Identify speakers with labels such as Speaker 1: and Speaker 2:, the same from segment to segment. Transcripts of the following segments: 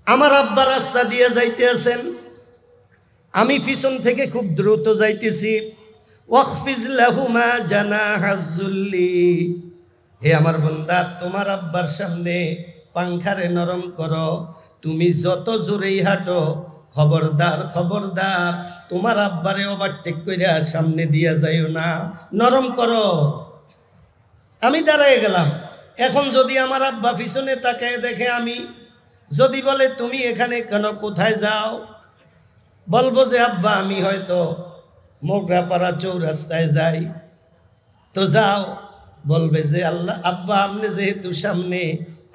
Speaker 1: আমার আব্বা রাস্তা দিয়ে যাইতে আছেন, আমি পিছন থেকে খুব দ্রুত যাইতেছি। ওয়াকফিজ লাহুমা জানাহাজ যুল্লি, হে আমার বান্দা, তোমার আব্বার সামনে পাংখারে নরম করো। তুমি যত জোরেই হাঁটো, খবরদার খবরদার, তোমার আব্বারে ওভারটেক কইরা সামনে দিয়া যাইও না, নরম করো। আমি দাঁড়ায় গেলাম। এখন যদি আমার আব্বা পিছনে তাকায় দেখে, আমি যদি বলে তুমি এখানে কেন, কোথায় যাও, বলবো যে আব্বা আমি হয়তো মোগরাপাড়া চৌরাস্তায় যাই। তো যাও। বলবে যে আল্লাহ আব্বা আপনি যেহেতু সামনে,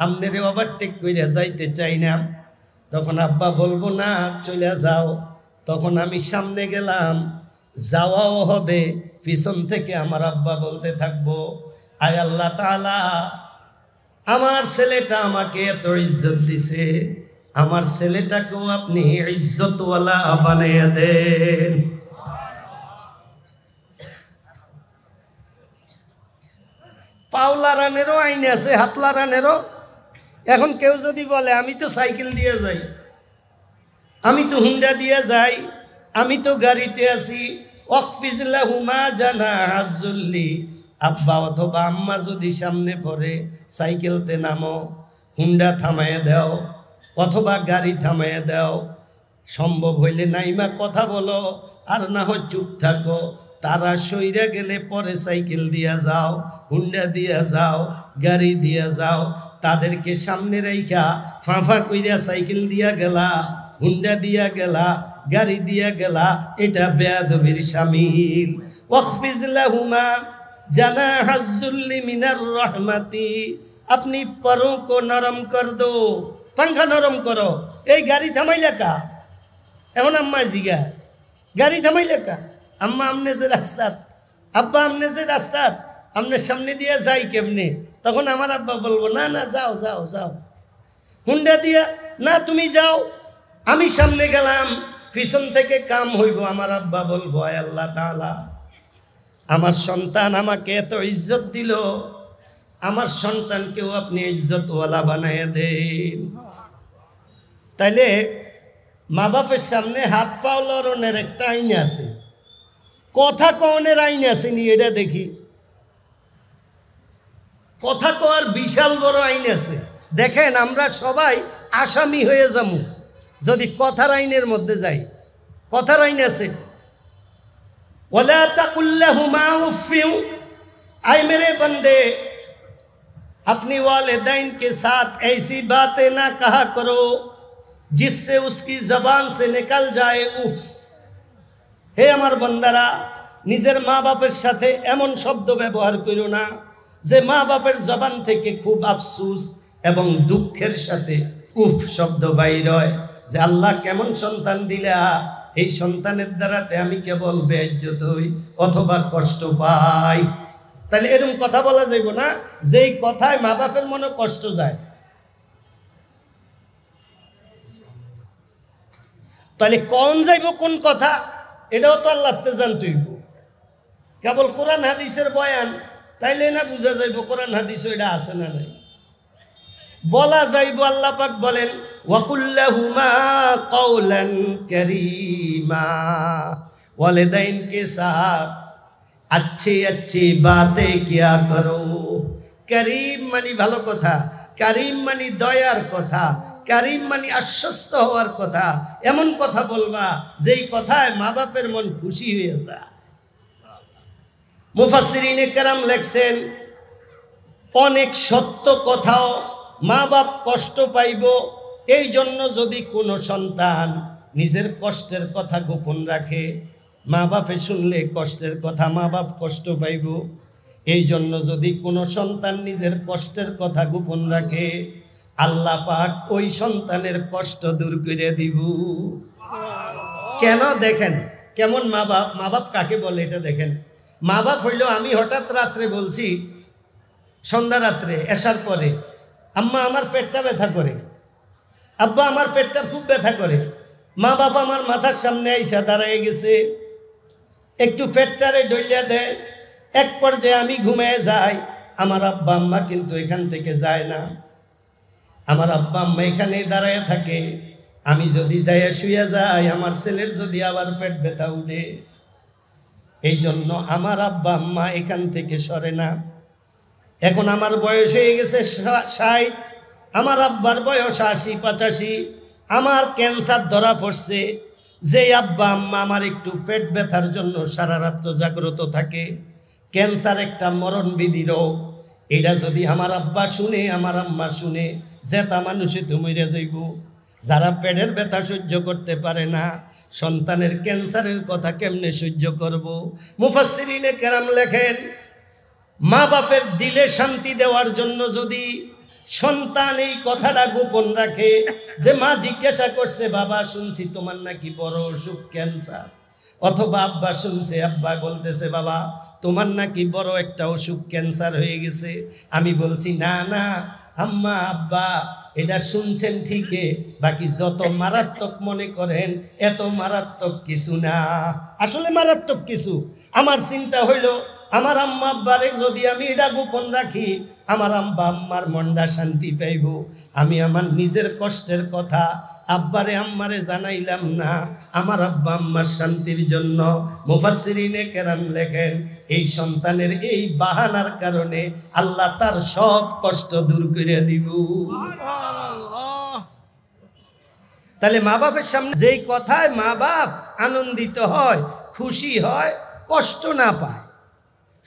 Speaker 1: আপনারে ওভারটেক কইরা যাইতে চাই না। তখন আব্বা বলবো না চলে যাও। তখন আমি সামনে গেলাম, যাওয়াও হবে, পিছন থেকে আমার আব্বা বলতে থাকবো, আয় আল্লাহ তাআলা, আমার ছেলেটা আমাকে এত ইজ্জত দিছে, আমার ছেলেটাকেও আপনি ইজ্জতওয়ালা বানিয়ে দেন। পাওলারানেরও আইন আছে, হাতলারানেরও। এখন কেউ যদি বলে আমি তো সাইকেল দিয়ে যাই, আমি তো হুন্ডা দিয়ে যাই, আমি তো গাড়িতে আছি, ওয়াকফিজ লাহুমা জানাহাজ যুল্লি, আব্বা অথবা আম্মা যদি সামনে পড়ে, সাইকেলতে নামো, হুন্ডা থামায় দাও অথবা গাড়ি থামায় দাও। সম্ভব হইলে নাইমা কথা বলো, আর না হয় চুপ থাকো। তারা সইরা গেলে পরে সাইকেল দিয়া যাও, হুন্ডা দিয়া যাও, গাড়ি দিয়া যাও। তাদেরকে সামনে রাইখা ফাঁফা কইরা সাইকেল দিয়া গেলা, হুন্ডা দিয়া গেলা, গাড়ি দিয়া গেলা, এটা বেয়াদবির শামিল। ওয়াকফিজ লাহুমা জানাহাজ যুল্লি মিনার রহমাতি, আপনি পরোं को नरम कर दो, पंखा नरम करो। এই গাড়ি থামাইলা কা? এখন আম্মা জিগা গাড়ি থামাইলা কা? আম্মা আমনে যে রাস্তাত, আব্বা আমনে যে রাস্তাত, আমনের সামনে দিয়ে যাই কেমনে? তখন আমার আব্বা বলবো না না যাও যাও যাও। হুন্ডা দিয়া না তুমি যাও, আমি সামনে গেলাম, পিছন থেকে কাম হইব। আমার আব্বা বলবো আয় আল্লাহ তাআলা, আমার সন্তান আমাকে এত ইজ্জত দিল, আমার সন্তানকেও আপনি ইজ্জতওয়ালা বানায় দেন। তাইলে মা বাপের সামনে হাত পাও লড়নের একটা আইন আছে, কথা কওনের আইন আছে নি? এটা দেখি। কথা কওয়ার বিশাল বড় আইন আছে। দেখেন আমরা সবাই আসামি হয়ে যাবো যদি কথার আইনের মধ্যে যাই। কথার আইন আছে, ওয়ালা তাকুল লাহুমা উফিউ, आए मेरे बंदे अपनी वालिदैन के साथ ऐसी बातें ना कहा करो जिससे उसकी जबान से निकल जाए उफ। हे আমার বান্দারা, নিজের মা বাপের সাথে এমন শব্দ ব্যবহার করো না যে মা বাপের জবান থেকে খুব আফসোস এবং দুঃখের সাথে উফ শব্দ বাইর হয়, যে আল্লাহ কেমন সন্তান দিলা, এই সন্তানের দ্বারাতে আমি কেবল বেইজ্জত হই অথবা কষ্ট পাই। তাহলে এরকম কথা বলা যাইব না যেই কথায় মা বাপের মনে কষ্ট যায়। তাহলে কোন যাইব কোন কথা, এটাও তো আল্লাহতে জানতে হইব। কেবল কোরআন হাদিসের বয়ান তাইলে না বুঝা যাইব কোরআন হাদিস এটা আছে না নাই। বলা যাইব, আল্লাহ পাক বলেন ওয়াকুল্লাহুমা কওলান কারীমা, ওয়ালিদাইন কে সাথ अच्छी अच्छी बातें किया करो। करीम मानी ভালো কথা, করিম মানি দয়ার কথা, করিম মানি আশ্বস্ত হওয়ার কথা। এমন কথা বলবা যেই কথায় মা বাপের মন খুশি হয়ে যায়। মুফাসসিরিনে কেরাম লেখছেন, অনেক সত্য কথাও মা বাপ কষ্ট পাইব, এই জন্য যদি কোনো সন্তান নিজের কষ্টের কথা গোপন রাখে, মা বাপে শুনলে কষ্টের কথা মা বাপ কষ্ট পাইব। এই জন্য যদি কোনো সন্তান নিজের কষ্টের কথা গোপন রাখে, আল্লাহ পাক ওই সন্তানের কষ্ট দূর করে দিব। কেন? দেখেন কেমন মা বাপ। মা বাপ কাকে বলে এটা দেখেন। মা বাপ হইল, আমি হঠাৎ রাত্রে বলছি, সন্ধ্যা রাত্রে এসার পরে, আম্মা আমার পেটটা ব্যথা করে, আব্বা আমার পেটটা খুব ব্যথা করে। মা বাপ আমার মাথার সামনে আইসা দাঁড়ায় গেছে, একটু পেটটারে ডইলা দেয়। এক পর্যায়ে আমি ঘুমিয়ে যাই, আমার আব্বা আম্মা কিন্তু এখান থেকে যায় না। আমার আব্বা আম্মা এখানে দাঁড়ায় থাকে, আমি যদি যাইয়া শুয়ে যাই আমার ছেলের যদি আবার পেট ব্যথা উঠে, এই জন্য আমার আব্বা আম্মা এখান থেকে সরে না। এখন আমার বয়স হয়ে গেছে 60, আমার আব্বার বয়স 80-85, আমার ক্যান্সার ধরা পড়ছে। যে আব্বা আম্মা আমার একটু পেট ব্যথার জন্য সারা রাত্র জাগ্রত থাকে, ক্যান্সার একটা মরণবিধি রোগ, এটা যদি আমার আব্বা শুনে আমার আম্মা শুনে, জেতা মানুষে তো মরে যাইব। যারা পেটের ব্যথা সহ্য করতে পারে না, সন্তানের ক্যান্সারের কথা কেমনে সহ্য করব? মুফাসসিরিনে কেরাম লেখেন, মা বাপের দিলে শান্তি দেওয়ার জন্য যদি সন্তান এই কথাটা গোপন রাখে, যে মা জিজ্ঞাসা করছে বাবা শুনছি তোমার নাকি বড় অসুখ ক্যান্সার, অথবা আব্বা শুনছে আব্বা বলতেছে বাবা তোমার নাকি বড় একটা অসুখ ক্যান্সার হয়ে গেছে, আমি বলছি না না আম্মা আব্বা এটা শুনছেন ঠিকই, বাকি যত মারাত্মক মনে করেন এত মারাত্মক কিছু না। আসলে মারাত্মক কিছু। আমার চিন্তা হইল আমার আম্মা আব্বারে যদি আমি এটা গোপন রাখি, আমার আম্মা আম্মার মনটা শান্তি পাইব। আমি আমার নিজের কষ্টের কথা আব্বারে আম্মারে জানাইলাম না, আমার আব্বা আম্মার শান্তির জন্য। মুফাসসিরিনে কেরাম লেখেন, এই সন্তানের এই বাহানার কারণে আল্লাহ তার সব কষ্ট দূর করে দিব। তাহলে মা বাপের সামনে যেই কথায় মা বাপ আনন্দিত হয়, খুশি হয়, কষ্ট না পায়,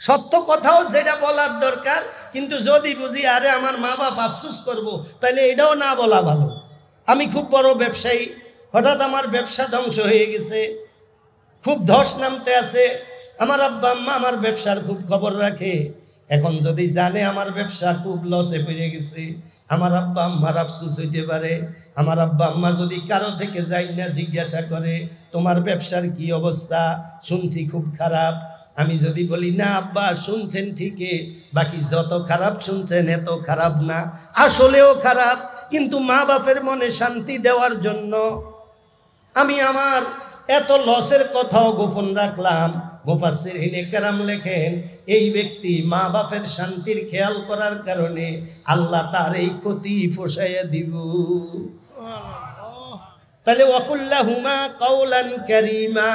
Speaker 1: সত্য কথাও যেটা বলার দরকার, কিন্তু যদি বুঝি আরে আমার মা বাপ আফসোস করব, তাহলে এটাও না বলা ভালো। আমি খুব বড় ব্যবসায়ী, হঠাৎ আমার ব্যবসা ধ্বংস হয়ে গেছে, খুব ধস নামতে আছে, আমার আব্বা আম্মা আমার ব্যবসার খুব খবর রাখে। এখন যদি জানে আমার ব্যবসা খুব লসে পড়ে গেছে, আমার আব্বা আম্মার আফসোস হইতে পারে। আমার আব্বা আম্মা যদি কারো থেকে যাই না জিজ্ঞাসা করে তোমার ব্যবসার কি অবস্থা, শুনছি খুব খারাপ, আমি যদি বলি না আব্বা শুনছেন ঠিকই, বাকি যত খারাপ শুনছেন এত খারাপ না, আসলেও খারাপ, কিন্তু মা বাপের মনে শান্তি দেওয়ার জন্য আমি আমার এত লসের কথাও গোপন রাখলাম। মুফাসসিরিনে কেরাম লেখেন, এই ব্যক্তি মা বাপের শান্তির খেয়াল করার কারণে আল্লাহ তার এই ক্ষতি ফসাইয়া দিব। তাহলে ওয়াকুল্লাহুমা কাওলান কারীমা,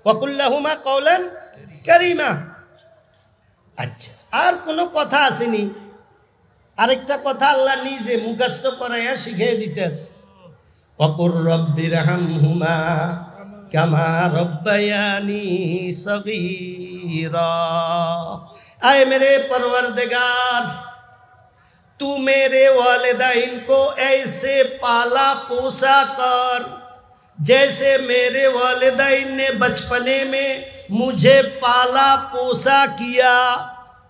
Speaker 1: ওয়াকুল্লাহুমা কাওলান কারীমা। আচ্ছা, আর কোনো কথা আসেনি? আরেকটা কথা আল্লাহ নিজে মুখস্থ করাইয়া শিখিয়ে দিতেছে, ওয়াকুর রব্বিরহামহুমা কামা রব্বায়ানি সগীরা। आए मेरे परवरदिगार, तू मेरे वालिदैन को ऐसे पाला पोसा कर जैसे मेरे वालिदैन ने बचपने में मुझे पाला पोसा किया।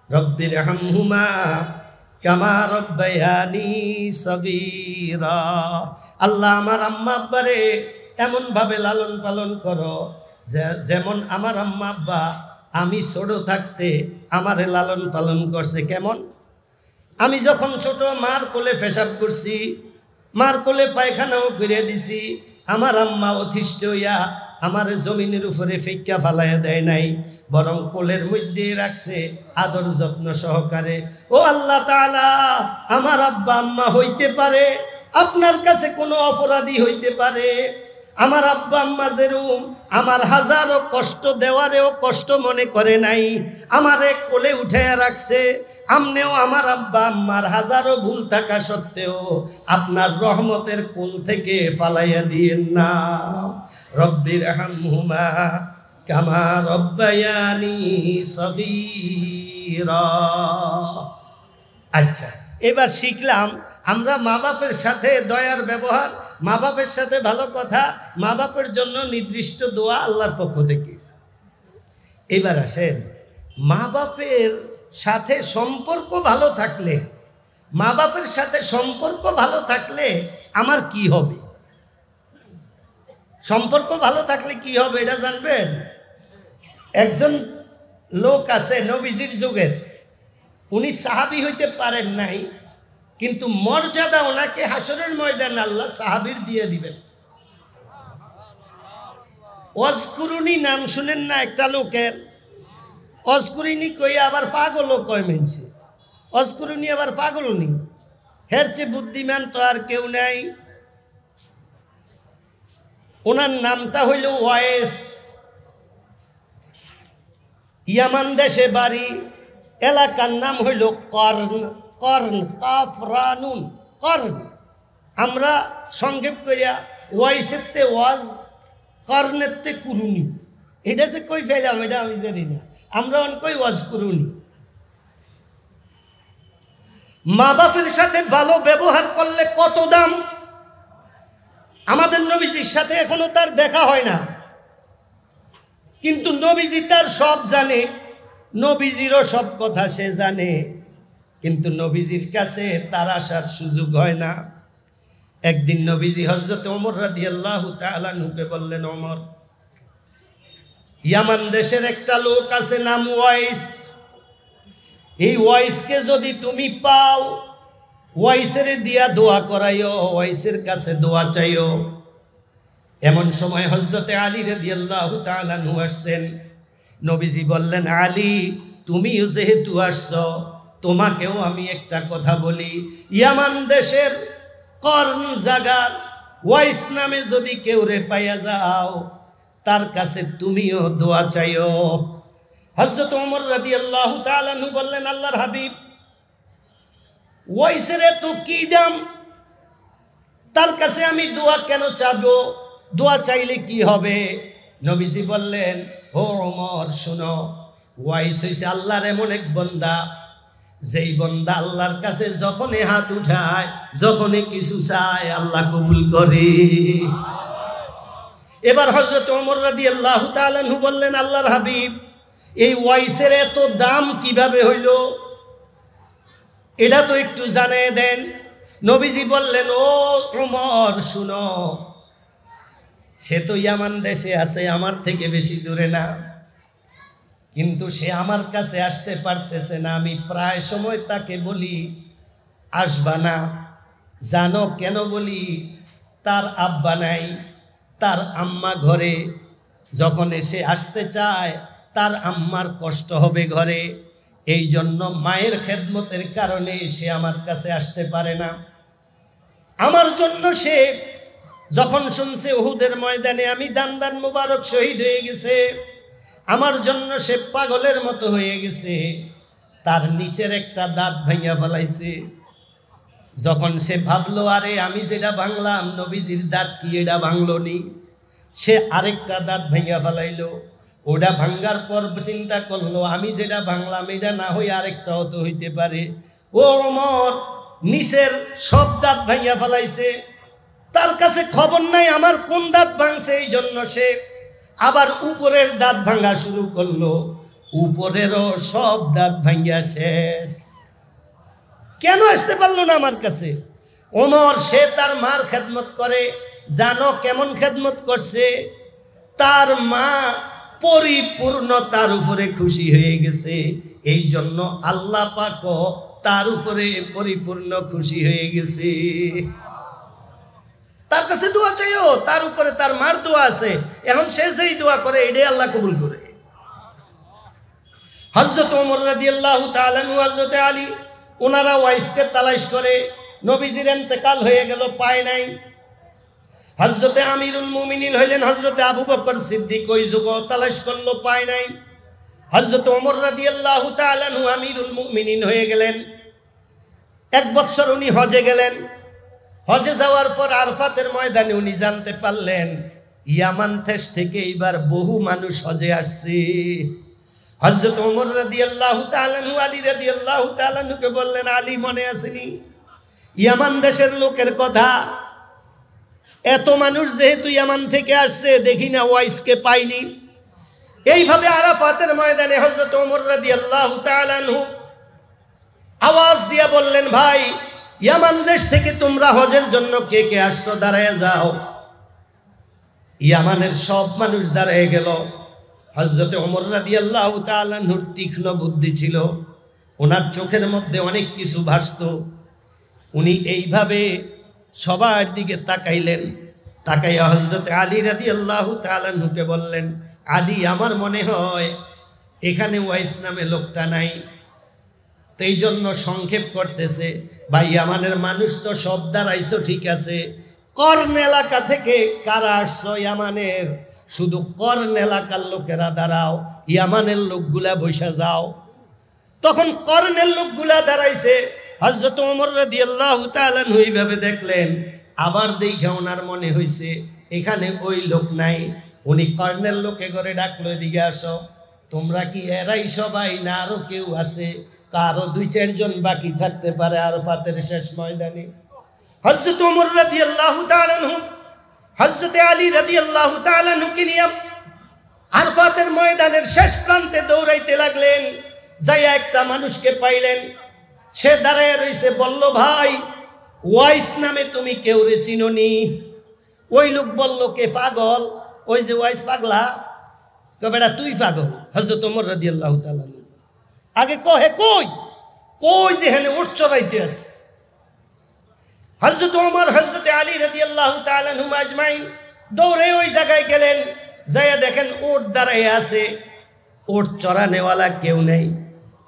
Speaker 1: रब्बिरहमहुमा कमा रब्बयानी सगीरा। আল্লাহ আমার আম্মা আব্বারে এমন ভাবে লালন পালন করো যেমন আমার আম্মা আব্বা আমি ছোট থাকতে আমারে লালন পালন করছে। কেমন? আমি যখন ছোট মার কোলে পেশাব করছি, মার কোলে পায়খানাও করে দিছি, আমার আম্মা অতিষ্ঠ হইয়া আমার জমিনের উপরে ফেক্কা ফালাইয়া দেয় নাই, বরং কোলের মধ্যে রাখছে আদর যত্ন সহকারে। ও আল্লাহ তাআলা, আমার আব্বা আম্মা হইতে পারে আপনার কাছে কোনো অপরাধী হইতে পারে, আমার আব্বা আম্মা যেরকম আমার হাজারো কষ্ট দেওয়ারেও কষ্ট মনে করে নাই, আমারে কোলে উঠাইয়া রাখছে, আমনেও আমার আব্বা আম্মার হাজারো ভুল থাকা সত্ত্বেও আপনার রহমতের কোল থেকে ফালাইয়া দিয়েন না। রব্বিরহামহুমা কামা রব্বায়ানি সগীরা। আচ্ছা, এবার শিখলাম আমরা মা বাপের সাথে দয়ার ব্যবহার, মা বাপের সাথে ভালো কথা, মা বাপের জন্য নির্দিষ্ট দোয়া আল্লাহর পক্ষ থেকে। এবার আসেন, মা বাপের সাথে সম্পর্ক ভালো থাকলে, মা বাপের সাথে সম্পর্ক ভালো থাকলে আমার কি হবে? সম্পর্ক ভালো থাকলে কি হবে এটা জানবেন? একজন লোক আছে নবীজির যুগের, উনি সাহাবী হইতে পারেন নাই, কিন্তু মর্যাদা ওনাকে হাসরের ময়দানে আল্লাহ সাহাবীর দিয়ে দিবেন। অজকুরুনি নাম শুনেন না একটা লোকের? অজকুরিনি কই আবার পাগলও কয় মেনছে, অজকুরুনি আবার পাগল নি। এর চেয়ে বুদ্ধিমান তো আর কেউ নাই। ওনার নামটা হইল ওয়াইস। ইয়ামান দেশে বাড়ি, এলাকার নাম হইল কর্ন। কর্ন, কাফ রা নুন, কর্ন। আমরা সংক্ষেপ করিয়া ওয়াইসেরতে ওয়াজ, কর্নেরতে কুরুনি। এটা যে কই ফেলাম এটা আমি জানি না, আমরা কই ওয়াজ কুরুনি। মা বাপের সাথে ভালো ব্যবহার করলে কত দাম। আমাদের নবীজির সাথে এখনো তার দেখা হয় না, কিন্তু নবীজি তার সব জানে, নবীজিরও সব কথা সে জানে, কিন্তু নবীজির কাছে তার আসার সুযোগ হয় না। একদিন নবীজি হযরত ওমর রাদিয়াল্লাহু তাআলা আনহুকে বললেন, ওমর, ইয়ামান দেশের একটা লোক আছে নাম ওয়াইস। এই ওয়াইসকে যদি তুমি পাও, ওয়াইসের দিয়া দোয়া করাইও, ওয়াইসের কাছে দোয়া চাইও। এমন সময় হযরতে আলী রাদিয়াল্লাহু তাআলা আনহু আসছেন। নবীজি বললেন, আলী, তুমিও যেহেতু আসছো, তোমাকেও আমি একটা কথা বলি। ইয়ামান দেশের কর্ন জাগার ওয়াইস নামে যদি কেউ রে পাইয়া যাও, তার কাছে তুমিও দোয়া চাইও। হযরত ওমর রাদিয়াল্লাহু তাআলা আনহু বললেন, আল্লাহর হাবিব, ওয়াইসের এত কি দাম, তার কাছে আমি দোয়া কেন চাবো? দোয়া চাইলে কি হবে? নবীজি বললেন, ও ওমর, শোনো, ওয়াইস হইছে আল্লাহর এমন এক বান্দা, যেই বান্দা আল্লাহর কাছে যখনই হাত উঠায়, যখনই কিছু চায়, আল্লাহ কবুল করে। এবার হযরত ওমর রাদিয়াল্লাহু তাআলা আনহু বললেন, আল্লাহর হাবিব, এই ওয়াইসের এত দাম কিভাবে হইল, এটা তো একটু জানিয়ে দেন। নবীজি বললেন, ও ওমর, শুনো, সে তো ইয়ামান দেশে আছে, আমার থেকে বেশি দূরে না, কিন্তু সে আমার কাছে আসতে পারতেছে না। আমি প্রায় সময় তাকে বলি, আসবা না। জানো কেন বলি? তার আব্বা নাই, তার আম্মা ঘরে। যখন এসে আসতে চায়, তার আম্মার কষ্ট হবে ঘরে, এই জন্য মায়ের খেদমতের কারণে সে আমার কাছে আসতে পারে না। আমার জন্য সে যখন শুনছে উহুদের ময়দানে আমি দান্দান মুবারক শহীদ হয়ে গেছে, আমার জন্য সে পাগলের মতো হয়ে গেছে, তার নিচের একটা দাঁত ভাঙিয়া ফেলাইছে। যখন সে ভাবলো, আরে আমি যেটা ভাঙলাম, নবীজির দাঁত কি এটা ভাঙলো নি, সে আরেকটা দাঁত ভাঙিয়া ফেলাইলো। ওটা ভাঙ্গার পর চিন্তা করলো, আমি যেটা ভাঙলাম এটা না হয়ে আরেকটাও তো হইতে পারে। ও ওমর, নিচের সব দাঁত ভাঙিয়া ফেলাইছে, তার কাছে খবর নাই আমার কোন দাঁত ভাঙছে, এই জন্য সে আবার উপরের দাঁত ভাঙা শুরু করলো। উপরেরও সব দাঁত ভাঙিয়া শেষ। কেন আসতে পারলো না আমার কাছে? ওমর, সে তার মার খেদমত করে। জানো কেমন খেদমত করছে? তার মা পরিপূর্ণ তার উপরে খুশি হয়ে গেছে, এই জন্য আল্লাহ পাকও তার উপরে পরিপূর্ণ খুশি হয়ে গেছে। তার কাছে দোয়া চাইও, তার উপরে তার মার দোয়া আছে। এখন সে যেই দোয়া করে, এটাই আল্লাহ কবুল করে। হযরত ওমর রাদিয়াল্লাহু তাআলা আনহু, হযরত আলী, ওনারা ওয়াইসকে তালাশ করে। নবীজির ইন্তেকাল হয়ে গেল, পায় নাই। হযরতে আমিরুল মুমিনিন হইলেন হযরতে আবু বকর সিদ্দিক, ওই যুগ তালাশ করলো, পায় নাই। হযরত ওমর রাদিয়াল্লাহু তাআলা আনহু আমিরুল মুমিনিন হয়ে গেলেন। এক বছর উনি হজে গেলেন। হজে যাওয়ার পর আরফাতের ময়দানে উনি জানতে পারলেন ইয়ামান দেশ থেকে এইবার বহু মানুষ হজে আসছে। হযরত ওমর রাদিয়াল্লাহু তাআলা আনহু আলী রাদিয়াল্লাহু তাআলা আনহুকে বললেন, আলী, মনে আসেনি ইয়ামান দেশের লোকের কথা? এত মানুষ যেহেতু ইয়ামান থেকে আসছে, দেখি না ওয়াইসকে পাইনি। এইভাবে আরাফাতের ময়দানে হযরত ওমর রাদিয়াল্লাহু তাআলা আনহু আওয়াজ দিয়ে বললেন, ভাই, ইয়ামান দেশ থেকে তোমরা হজের জন্য কে কে আসছো, দাঁড়ায় যাও। ইয়ামানের সব মানুষ দাঁড়ায় গেল। হযরত ওমর রাদিয়াল্লাহু তাআলা আনহুর তীক্ষ্ণ বুদ্ধি ছিল, ওনার চোখের মধ্যে অনেক কিছু ভাসতো। উনি এইভাবে সবার দিকে তাকাইলেন। তাকাইয়া হযরত আলী রাদিয়াল্লাহু তাআলা আনহুকে বললেন, আলী, আমার মনে হয় এখানে ওয়াইস নামে লোকটা নাই, এই জন্য সংক্ষেপ করতেছে। ভাই ইয়ামানের মানুষ তো সব দাঁড়াইছো ঠিক আছে, কর্ণ এলাকা থেকে কারা আসছো ইয়ামানের, শুধু কর্ণ এলাকার লোকেরা দাঁড়াও, ইয়ামানের লোকগুলা বসে যাও। তখন কর্ণের লোকগুলা দাঁড়াইছে। হযরত ওমর রাদিয়াল্লাহু তাআলা এইভাবে দেখলেন, আবার দেখে ওনার মনে হয়েছে এখানে ওই লোক নাই। উনি কর্ণের লোকে করে ডাকলো, এদিকে আসো। তোমরা কি এরাই সবাই না আরো কেউ আছে? কারো 2-4 জন বাকি থাকতে পারে আর পাতের শেষ ময়দানে। হযরত ওমর রাদিয়াল্লাহু তাআলা আনহু হযরত আলী রাদিয়াল্লাহু তাআলা আনহুকে নিয়ে আরফাতের ময়দানের শেষ প্রান্তে দৌড়াইতে লাগলেন। যাইয়া একটা মানুষকে পাইলেন, সে দাঁড়ায় রইছে। বলল, ভাই ওয়াইস নামে তুমি কেউরে চিনোনি? ওই লোক বলল, কে পাগল? ওই যে ওয়াইস পাগলা। বেটা তুই পাগল? হযরত ওমর রাদিয়াল্লাহু তাআলা আগে কহে কই কই যে হেনে উঠ চড়াইতে আছে। হযরত ওমর হযরত আলী রাদিয়াল্লাহু তাআলা আনহুম আজমাইন দৌড়ে ওই জায়গায় গেলেন। যাইয়া দেখেন উট দাঁড়াইয়া আছে, উট চড়ানেওয়ালা কেউ নেই।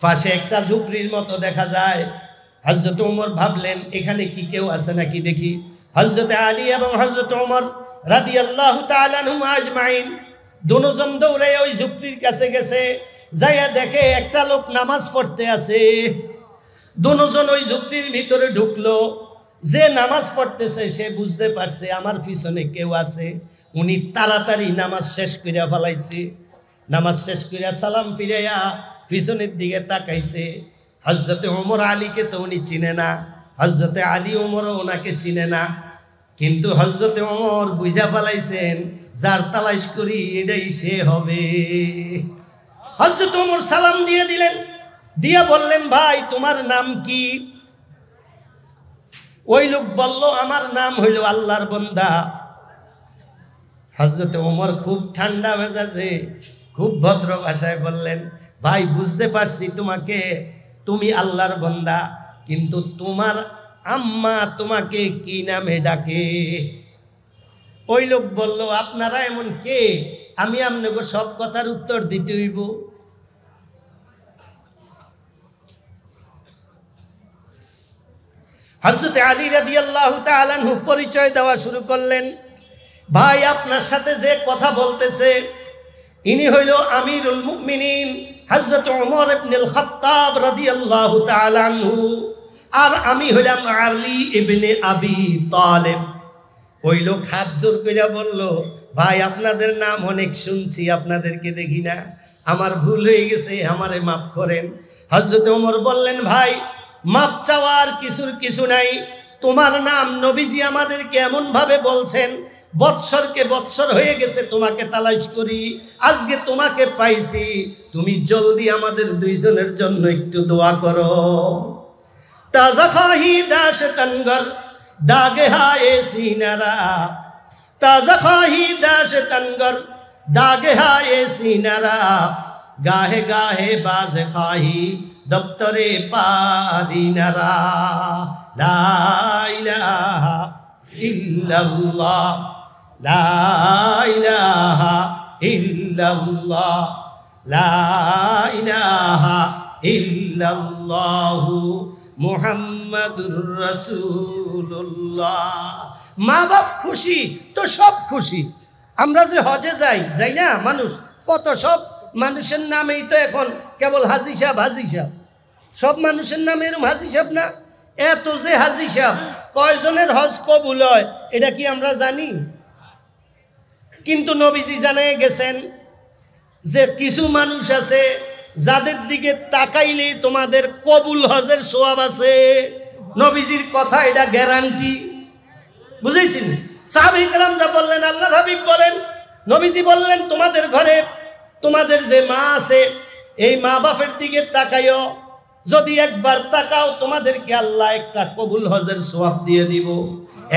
Speaker 1: পাশে একটা ঝুপড়ির মতো দেখা যায়। হযরত ওমর ভাবলেন এখানে কি কেউ আছে নাকি দেখি। হযরত আলী এবং হযরত ওমর রাদিয়াল্লাহু তাআলা আনহুম আজমাইন দুজন দৌড়ে ওই ঝুপড়ির কাছে গেছে। যাইয়া দেখে একটা লোক নামাজ পড়তে আছে। দুজন ওই ঝুপড়ির ভিতরে ঢুকলো। যে নামাজ পড়তেছে সে বুঝতে পারছে আমার পিছনে কেউ আছে। উনি তাড়াতাড়ি নামাজ শেষ করিয়া ফেলাইছে। নামাজ শেষ করিয়া সালাম ফিরাইয়া পিছনের দিকে তাকাইছে। হযরতে ওমর আলীকে তো উনি চিনে না, হযরতে আলী ওমরও ওনাকে চিনে না। কিন্তু হযরতে ওমর বুঝা ফেলাইছেন যার তালাশ করি এটাই সে হবে। হযরত ওমর সালাম দিয়ে দিলেন, দিয়া বললেন, ভাই তোমার নাম কি? ওই লোক বলল, আমার নাম হইল আল্লাহর বান্দা। হযরতে ওমর খুব ঠান্ডা মেজাজে খুব ভদ্র ভাষায় বললেন, ভাই বুঝতে পারছি তোমাকে, তুমি আল্লাহর বান্দা, কিন্তু তোমার আম্মা তোমাকে কি নামে ডাকে? ওই লোক বলল, আপনারা এমন কে, আমি আপনাকে সব কথার উত্তর দিতে হইব? হযরত আলী রাদিয়াল্লাহু তাআলা আনহু পরিচয় দেওয়া শুরু করলেন। ভাই আপনার সাথে যে কথা বলতেছে ইনি হইল আমিরুল মুমিনিন হযরত ওমর ইবনুল খাত্তাব রাদিয়াল্লাহু তাআলা আনহু, আর আমি হইলাম আলী ইবনে আবি তালেব। ওই লোক হাত জোর কইরা বলল, ভাই আপনাদের নাম অনেক শুনছি, আপনাদেরকে দেখি না, আমার ভুল হয়ে গেছে, আমারে মাফ করেন। হযরত ওমর বললেন, ভাই মাপ চাওয়ার কিছু নাই। তোমার নাম নবীজি আমাদেরকে এমন ভাবে বলছেন, বৎসরকে বৎসর হয়ে গেছে তোমাকে তালাশ করি, আজকে তোমাকে পাইছি, তুমি জলদি আমাদের দুইজনের জন্য একটু দোয়া করো। তাজা খাহি দাশ তনগর দাগে হায়ে সিনারা, তাজা খাহি দাশ তনগর দাগে হায়ে সিনারা, গাহে গাহে বাজ খাহি দপ্তরে পারিনারা, লা ইলাহা ইল্লাল্লাহ, লা ইলাহা ইল্লাল্লাহ, লা ইলাহা ইল্লাল্লাহু মুহাম্মাদুর রাসূলুল্লাহ। মা বাপ খুশি তো সব খুশি। আমরা যে হজে যাই না, মানুষ কত সব মানুষের নামেই তো এখন কেবল হাজি সাহেব হাজি সাহেব, সব মানুষের নামে এরকম হাজি সাহেব না। এত যে হাজি সাহেব, কয়জনের হজ কবুল হয় এটা কি আমরা জানি? কিন্তু নবীজি জানিয়ে গেছেন যে কিছু মানুষ আছে যাদের দিকে তাকাইলে তোমাদের কবুল হজের সওয়াব আছে। নবীজির কথা এটা গ্যারান্টি, বুঝেছেন? সাহাবায়ে কেরামরা বললেন, আল্লাহর হাবিব বলেন, নবীজি বললেন, তোমাদের ঘরে তোমাদের যে মা আছে এই মা বাপের দিকে তাকাইও, যদি একবার তাকাও তোমাদেরকে আল্লাহ একটা কবুল হজের সওয়াব দিয়ে দিব।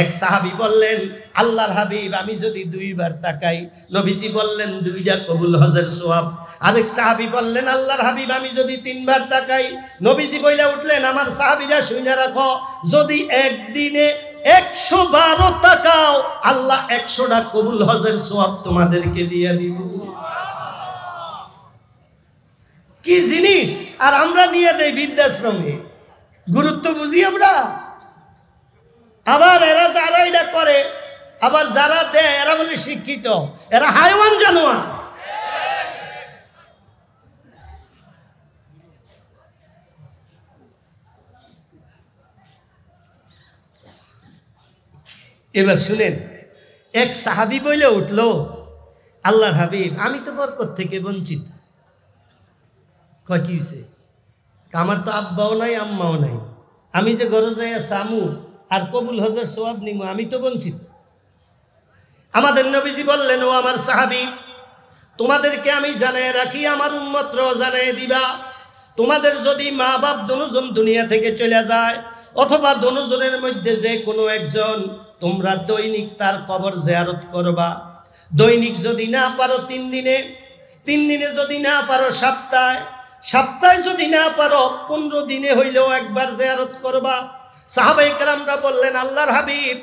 Speaker 1: এক সাহাবী বললেন, আল্লাহর হাবিব আমি যদি 2 বার তাকাই, নবীজি বললেন 2টা কবুল হজের সওয়াব। আরেক সাহাবী বললেন, আল্লাহর হাবিব আমি যদি 3 বার তাকাই, নবীজি বইলা উঠলেন, আমার সাহাবীরা শুনে রাখো, যদি একদিনে 112 তাকাও আল্লাহ 100টা কবুল হজের সওয়াব তোমাদেরকে দিয়ে দিব। কি জিনিস! আর আমরা নিয়ে দেই বৃদ্ধাশ্রমে, গুরুত্ব বুঝি আমরা? আবার এরা যারা এটা করে, আবার যারা দেয় এরা বলে শিক্ষিত, এরা হাইওয়ান জানোয়ার। এবার শুনেন, এক সাহাবী বলে উঠলো, আল্লাহর হাবিব আমি তো বরকত থেকে বঞ্চিত। কয় কি হয়েছে? আমার তো আব্বাও নাই আম্মাও নাই, আমি যে ঘরে যাইয়া সামু আর কবুল হজের সওয়াব নিমু, আমি তো বঞ্চিত। আমাদের নবীজি বললেন, ও আমার সাহাবী, তোমাদেরকে আমি জানাই রাখি, আমার উম্মতরাও জানাই দিবা, তোমাদের যদি মা বাপ দুজন দুনিয়া থেকে চলে যায়, অথবা দুজনের মধ্যে যে কোনো একজন, তোমরা দৈনিক তার কবর জিয়ারত করবা। দৈনিক যদি না পারো 3 দিনে, 3 দিনে যদি না পারো সপ্তাহে, সপ্তাহে যদি না পারো 15 দিনে হইলেও একবার জিয়ারত করবা। সাহাবায়ে কেরামরা বললেন, আল্লাহর হাবিব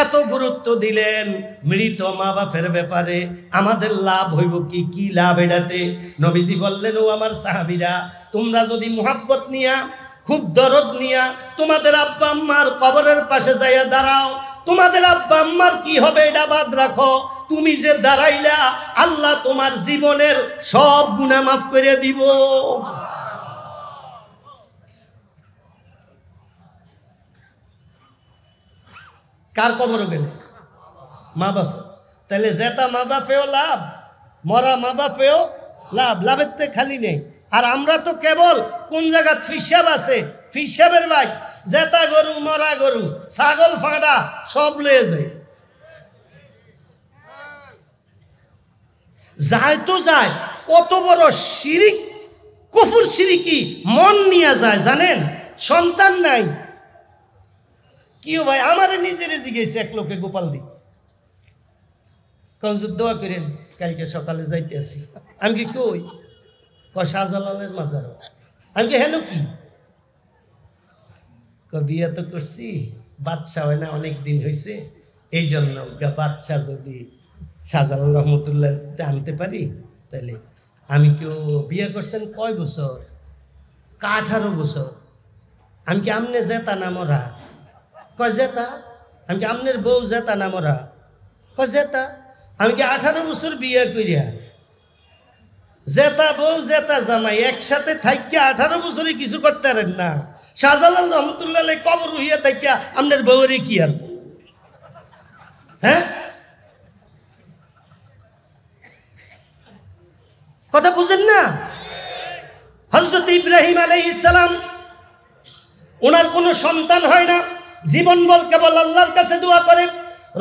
Speaker 1: এত গুরুত্ব দিলেন মৃত মা বাপের ব্যাপারে, আমাদের লাভ হইব কি? কি লাভ এটাতে? নবীজি বললেন, ও আমার সাহাবীরা, তোমরা যদি মুহাব্বত নিয়া, খুব দরদ নিয়া তোমাদের আব্বা আম্মার কবরের পাশে যাইয়া দাঁড়াও, তোমাদের আব্বা আম্মার কি হবে এটা বাদ রাখো, তুমি যে দাঁড়াইলা আল্লাহ তোমার জীবনের সব গুনাহ মাফ করে দিব। কার কবর গেলে? মা বাপ। তাহলে জেতা মা বাপেও লাভ, মরা মা বাপেও লাভ, লাভের তো খালি নেই। আর আমরা তো কেবল কোন জায়গা ফিসাব আছে, ফিসাবের ভাই জেতা গরু, মরা গরু, ছাগল ফাঁড়া সব লয়ে যায়। যায় তো যায়, কত বড় শিরিক, কুফর শিরিকি মন নিয়ে যায় জানেন? সন্তান নাই, কিও ভাই আমারে নিজেরে জিজ্ঞেস এক লোকে, গোপাল দি কজুর দোয়া করেন, কালকে সকালে যাইতে আসি। আমি কি কই? শাহজালালের মাজার। আমি কি হেন কি? বিয়ে তো করছি, বাচ্চা হয় না, অনেক দিন হয়েছে, এই জন্য বাচ্চা যদি শাহজালাল রহমতুল্লাহ আনতে পারি তাহলে। আমি কেউ বিয়ে করছেন কয় বছর? 18 বছর। আমি কি আমনে জেতা না মরা? কয় জেতা। আমি কি আমনের বউ জেতা না মরা? কয় জেতা। আমি কি 18 বছর বিয়ে করিয়া জেতা বউ জেতা জামাই একসাথে থাকিয়া 18 বছরে কিছু করতে পারেন না? শাহজালাল রহমতুল্লাহ কবর হইয়া থাকিয়া আমনের বউরে কি আর? হ্যাঁ, কথা বুঝেন না? হযরত ইব্রাহিম আলাইহিস সালাম, ওনার কোনো সন্তান হয় না, জীবনভর কেবল আল্লাহর কাছে দোয়া করে,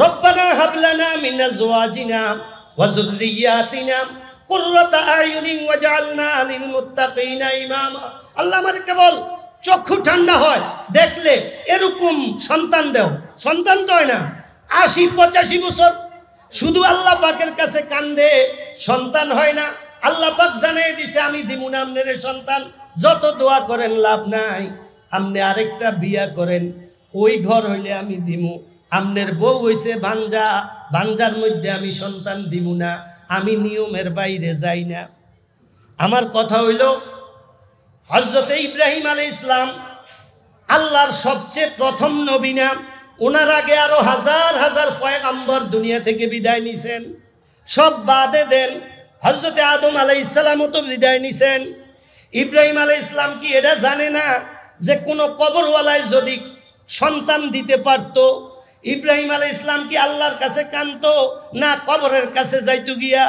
Speaker 1: রব্বানা হাবলানা মিন আজওয়াজিনা ওয়া যুররিয়াতিনা কুররাতা আয়ুনিন ওয়াজআলনা লিল মুত্তাকিনা ইমামা। আল্লাহ আমারে কেবল চক্ষু ঠান্ডা হয় দেখলে এরকম সন্তান দাও। সন্তান তো হয় না, 80-85 বছর শুধু আল্লাহ পাকের কাছে কান্দে, সন্তান হয় না। আল্লাহ পাক জানিয়ে দিছে, আমি দিমু না আপনার সন্তান, যত দোয়া করেন লাভ নাই, আপনি আরেকটা বিয়া করেন, ওই ঘর হইলে আমি দিমু। আপনার বউ হইছে ভাঞ্জা, ভাঞ্জার মধ্যে আমি সন্তান দিমু না, আমি নিয়মের বাইরে যাই না। আমার কথা হইল, হযরত ইব্রাহিম আলাইহিস সালাম আল্লাহর সবচেয়ে প্রথম নবী না, ওনার আগে আরো হাজার হাজার পয়গম্বর দুনিয়া থেকে বিদায় নিছেন। সব বাদে দেন, হযরত আদম আলাইহিস সালামও তো বিদায় নিছেন। ইব্রাহিম আলাইহিস সালাম কি এটা জানে না যে কোনো কবরওয়ালায় যদি সন্তান দিতে পারত? ইব্রাহিম আলাইহিস সালাম কি আল্লাহর কাছে কাঁদতো না কবরের কাছে যাইতো গিয়া?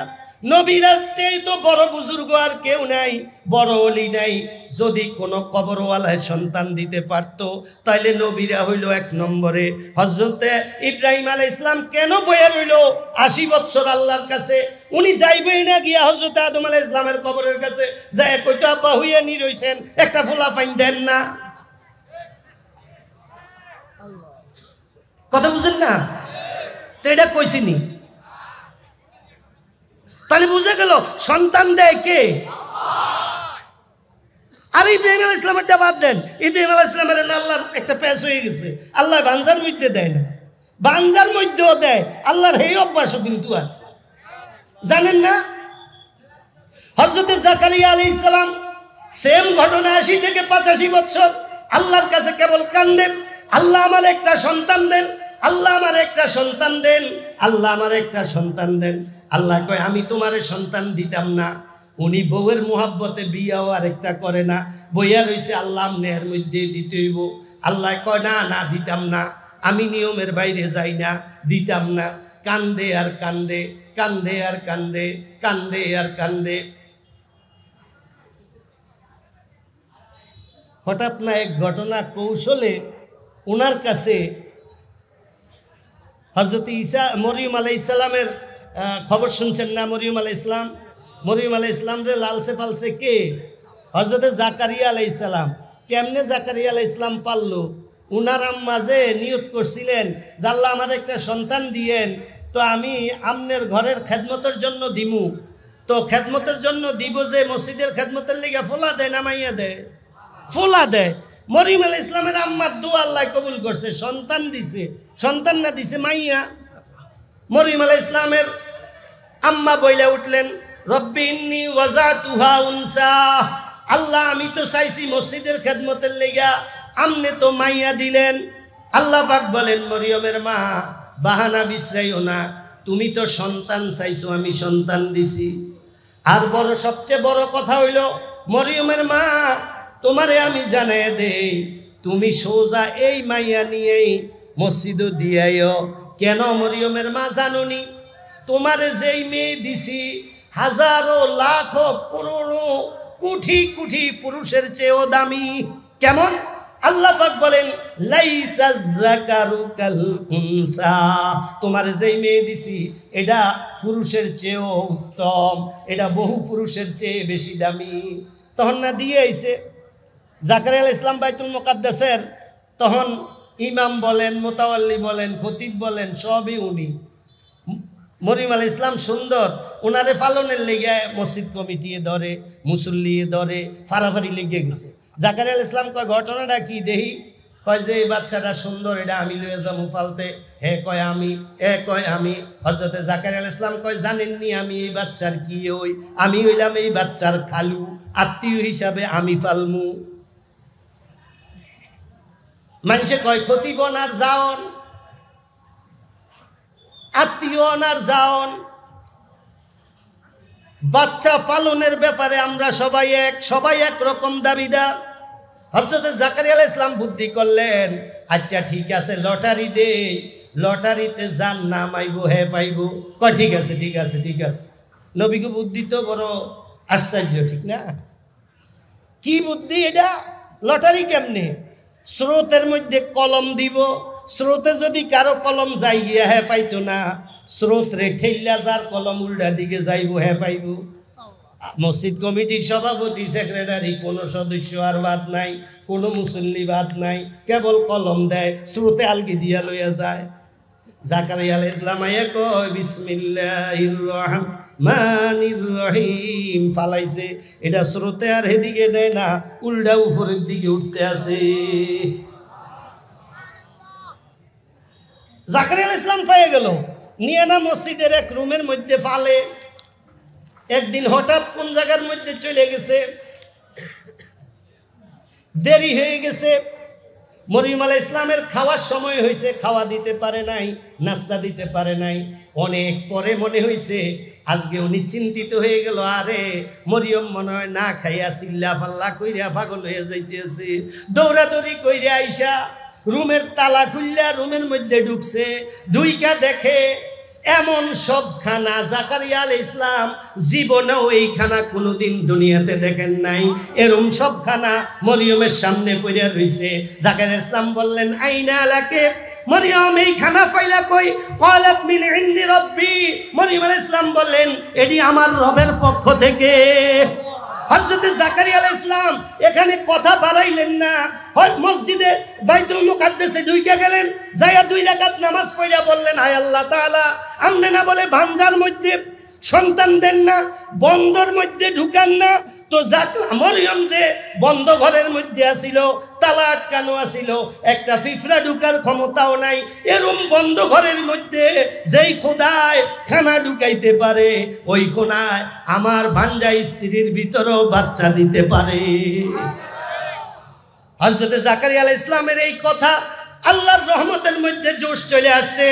Speaker 1: নবীরা চেয়ে তো বড় বুজুর্গ আর কেউ নাই, বড় ওলি নাই। যদি কোনো কবরওয়ালায় সন্তান দিতে পারতো তাইলে নবীরা হইল 1 নম্বরে। হযরতে ইব্রাহিম আলাইহিস সালাম কেন বইয়া রইল 80 বছর আল্লাহর কাছে? উনি যাইবেই না গিয়া হযরত আদম আলাইহিস সালামের কবরের কাছে যায় কইতো, আব্বা হইয়া নি রইছেন, একটা ফুলা ফাইন দেন না। কথা বুঝেন না? তো এটা কইছিনি, তাহলে বুঝে গেল সন্তান দেয় কে? আর ইব্রাহিম আলাইহিস সালামেরটা বাদ দেন, ইব্রাহিম আলাইহিস সালামের আল্লাহর একটা প্যাচ হয়ে গেছে, আল্লাহ বাঞ্জার মধ্যে দেয় না, বাঞ্জার মধ্যেও দেয়। আল্লাহর এই অভ্যাসও কিন্তু আছে, জানেন না? হযরত জাকারিয়া আলাইহিস সালাম সেম ঘটনা, 80 থেকে 85 বছর আল্লাহর কাছে কেবল কান্দেন, আল্লাহ আমার একটা সন্তান দেন, আল্লাহ আমার একটা সন্তান দেন, আল্লাহ আমার একটা সন্তান দেন। আল্লাহ কয় আমি তোমারে সন্তান দিতাম না। উনি বউয়ের মোহাব্বতে বিয়াও আরেকটা করে না, বইয়া রইছে আল্লাহ নেহের মধ্যে দিতে হইব। আল্লাহ কয় না না দিতাম না, আমি নিয়মের বাইরে যাই না, দিতাম না। কান্দে আর কান্দে, কান্দে আর কান্দে, কান্দে আর কান্দে। হঠাৎ না এক ঘটনা কৌশলে ওনার কাছে হযরত ঈসা মরিয়ম আলাইহিস সালামের খবর শুনছেন না? মরিয়ম আলাইহিস সালাম, মরিয়ম আলাইহিস সালাম রে লালসে পালছে কে? হযরত জাকারিয়া আলাইহিস সালাম। কেমনে জাকারিয়া আলাইহিস সালাম পাললো? উনার আম্মা যে নিয়ত করছিলেন যে আল্লাহ আমার একটা সন্তান দিয়েন, তো আমি আমনের ঘরের খেদমতের জন্য দিমু। তো খেদমতের জন্য দিব যে মসজিদের খেদমতের লেগে ফোলা দেয় না মাইয়া দেয়? ফোলা দেয়। মরিয়ম আলাইহিস সালামের আম্মার দোয়া আল্লাহ কবুল করছে, সন্তান দিছে। সন্তান না দিছে মাইয়া। মরিয়ম আলাইহিস সালামের আম্মা বইলা উঠলেন, রব্বি ইন্নী ওয়াজাতুহা উনসা, আল্লাহ আমি তো চাইছি মসজিদের খেদমতের লেগা, আমনে তো মাইয়া দিলেন। আল্লাহ পাক বলেন, মরিয়মের মা বাহানা বিশ্রাইও না, তুমি তো সন্তান চাইছো, আমি সন্তান দিছি। আর বড় সবচেয়ে বড় কথা হইল, মরিয়মের মা তোমারে আমি জানাই দেই, তুমি সোজা এই মাইয়া নিয়েই মসজিদও দিয়াইও। কেন মরিয়মের মা জানুনি? তোমারে যেই মেয়ে দিছি হাজারো লাখো করোড়ো কোটি কোটি পুরুষের চেয়েও দামি। কেমন? আল্লাহ পাক বলেন, লাইসা যাকারু কাল উনসা, তোমার যেই মেয়ে দিছি এটা পুরুষের চেয়েও উত্তম, এটা বহু পুরুষের চেয়ে বেশি দামি। তখন না দিয়ে আইছে জাকারিয়া আলাইহিস সালাম বাইতুল মুকাদ্দাসের, তখন ইমাম বলেন, মুতাওয়াল্লি বলেন, খতিব বলেন, সবই উনি। মরিয়ম আলাইহিস সালাম সুন্দর, ওনারে পালনের লেগে মসজিদ কমিটি ধরে, মুসল্লি ধরে, ফারাফারি লেগে গেছে। জাকারিয়া আলাইহিস সালাম কয় ঘটনাটা কি দেহি? কয় যে এই বাচ্চাটা সুন্দর, এটা আমি লয়ে যাবো পালতে। হে কয় আমি, এ কয় আমি। হযরত জাকারিয়া আলাইহিস সালাম কয় জানেননি আমি এই বাচ্চার কি হই? আমি হইলাম এই বাচ্চার খালু, আত্মীয় হিসাবে আমি পালমু। মানুষে কয় খতিবন আর যাওন, আত্মীয় আর যাওন। বাচ্চা পালনের ব্যাপারে আমরা সবাই এক রকম দাবিদার। হযরত জাকারিয়া আলাইহিস সালাম বুদ্ধি করলেন, আচ্ছা ঠিক আছে লটারি দে, লটারিতে যার নাম আইব হে পাইব। কয় ঠিক আছে ঠিক আছে ঠিক আছে। নবীকে বুদ্ধি তো বড় আশ্চর্য, ঠিক না? কি বুদ্ধি এটা? লটারি কেমনে? স্রোতের মধ্যে কলম দিব, স্রোতে যদি কারো কলম যাই গিয়া হে পাইতো না, স্রোত রে ঠেললা যার কলম উল্টা দিকে যাইব হে পাইব। মসজিদ কমিটির সভাপতি, সেক্রেটারি, কোনো সদস্য আর বাদ নাই, কোনো মুসল্লি বাদ নাই, কেবল কলম দেয়, স্রোতে আলগি দিয়া লইয়া যায়। জাকারিয়া আলাইহিস সালাম আয়া কয় বিসমিল্লাহির রহমানির রহিম, ফালাইছে। এটা স্রোতে আর হেদিকে দেয় না, উল্টা উপরের দিকে উঠতে আছে। জাকারিয়া আলাইহিস সালাম পেয়ে গেল, নিয়ে না মসজিদের এক রুমের মধ্যে ফালে। একদিন হঠাৎ কোন জায়গার মধ্যে চলে গেছে, দেরি হয়ে গেছে। মরিয়ম আলাইহিস সালামের খাওয়ার সময় হয়েছে, খাওয়া দিতে পারে নাই, নাস্তা দিতে পারে নাই। অনেক পরে মনে হয়েছে, আজকে উনি চিন্তিত হয়ে গেল, আরে মরিয়ম মনে হয় না খাইয়া চিল্লা পাল্লা কইরা পাগল হয়ে যাইতেছে। দৌড়াদৌড়ি কইরা আইসা রুমের তালা খুললা রুমের মধ্যে ঢুকছে, ঢুইকা দেখে এমন সব খানা জাকারিয়া আলাইহিস সালাম জীবনেও এই খানা কোনোদিন দুনিয়াতে দেখেন নাই। এরকম সব খানা মরিয়মের সামনে পড়ে রইছে। জাকারিয়া আলাইহিস সালাম বললেন, আইনা লাকে, মরিয়ম এই খানা পাইলা কই? ক্বালাত মিন ইনদি রাব্বি, মরিয়ম আলাইহিস সালাম বললেন এটি আমার রবের পক্ষ থেকে। হযরত জাকারিয়া আলাইহিস সালাম এখানে কথা বাড়াইলেন না, হয় মসজিদে বাইতুল মুকাদ্দাসে ঢুকে গেলেন, যাইয়া 2 রাকাত নামাজ পড়িয়া বললেন, হায় আল্লাহ তাআলা, আমনে না বলে ভাঞ্জার মধ্যে সন্তান দেন না, বন্দর মধ্যে ঢুকান না, তো মরিয়ম যে বন্ধ ঘরের মধ্যে আসিল, তালা আটকানো আসিল, একটা পিঁপড়া ঢুকার ক্ষমতাও নাই। এরম বন্ধ ঘরের মধ্যে যেই খোদায় খানা ঢুকাইতে পারে, ওই কোনায় আমার ভাঞ্জা স্ত্রীর ভিতরেও বাচ্চা দিতে পারে। হযরত জাকারিয়া আলাইহিস সালামের এই কথা আল্লাহর রহমতের মধ্যে জোশ চলে আসছে।